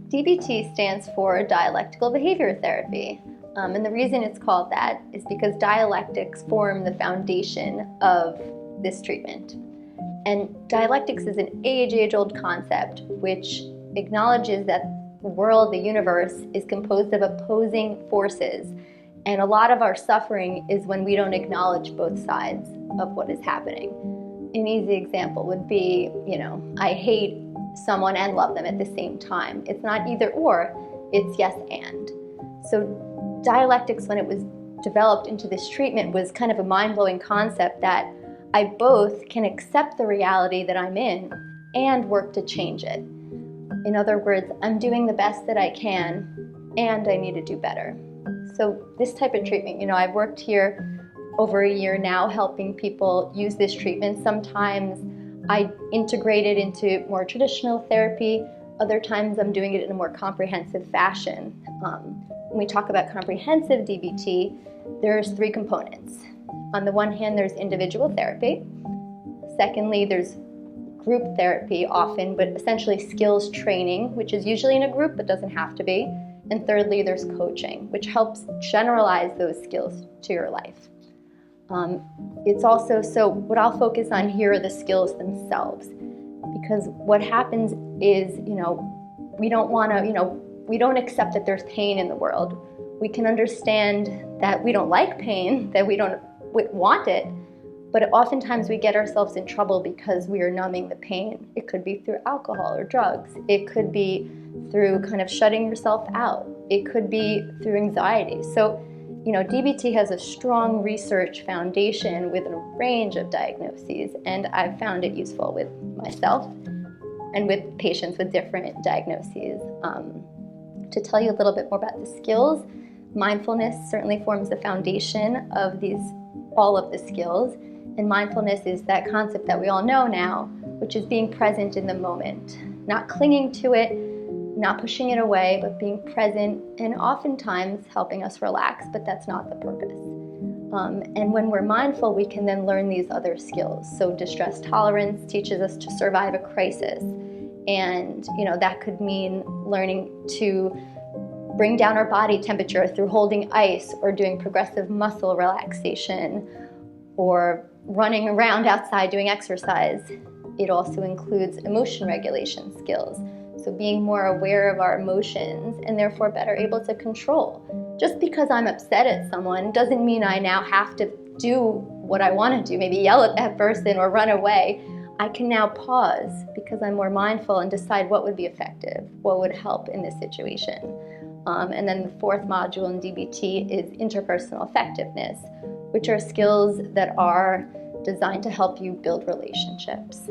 DBT stands for Dialectical Behavior Therapy. And the reason it's called that is because dialectics form the foundation of this treatment. And dialectics is an age-old concept which acknowledges that the world, the universe, is composed of opposing forces. And a lot of our suffering is when we don't acknowledge both sides of what is happening. An easy example would be, I hate someone and love them at the same time. It's not either or, it's yes and. So dialectics, when it was developed into this treatment, was kind of a mind-blowing concept that I both can accept the reality that I'm in and work to change it. In other words, I'm doing the best that I can and I need to do better. So this type of treatment, I've worked here over a year now helping people use this treatment. Sometimes I integrate it into more traditional therapy. Other times I'm doing it in a more comprehensive fashion. When we talk about comprehensive DBT, there's 3 components. On the one hand, there's individual therapy. Secondly, there's group therapy often, but essentially skills training, which is usually in a group but doesn't have to be. And thirdly, there's coaching, which helps generalize those skills to your life. It's also, so what I'll focus on here are the skills themselves, because what happens is, we don't want to, we don't accept that there's pain in the world. We can understand that we don't like pain, that we don't want it, but oftentimes we get ourselves in trouble because we are numbing the pain. It could be through alcohol or drugs. It could be through kind of shutting yourself out. It could be through anxiety. So, DBT has a strong research foundation with a range of diagnoses, and I've found it useful with myself and with patients with different diagnoses. To tell you a little bit more about the skills, mindfulness certainly forms the foundation of all of the skills. And mindfulness is that concept that we all know now, which is being present in the moment, not clinging to it, not pushing it away, but being present and oftentimes helping us relax, but that's not the purpose. And when we're mindful, we can then learn these other skills. So distress tolerance teaches us to survive a crisis. And, that could mean learning to bring down our body temperature through holding ice or doing progressive muscle relaxation or running around outside doing exercise. It also includes emotion regulation skills. So being more aware of our emotions and therefore better able to control. Just because I'm upset at someone doesn't mean I now have to do what I want to do, maybe yell at that person or run away. I can now pause because I'm more mindful and decide what would be effective, what would help in this situation. And then the 4th module in DBT is interpersonal effectiveness, which are skills that are designed to help you build relationships.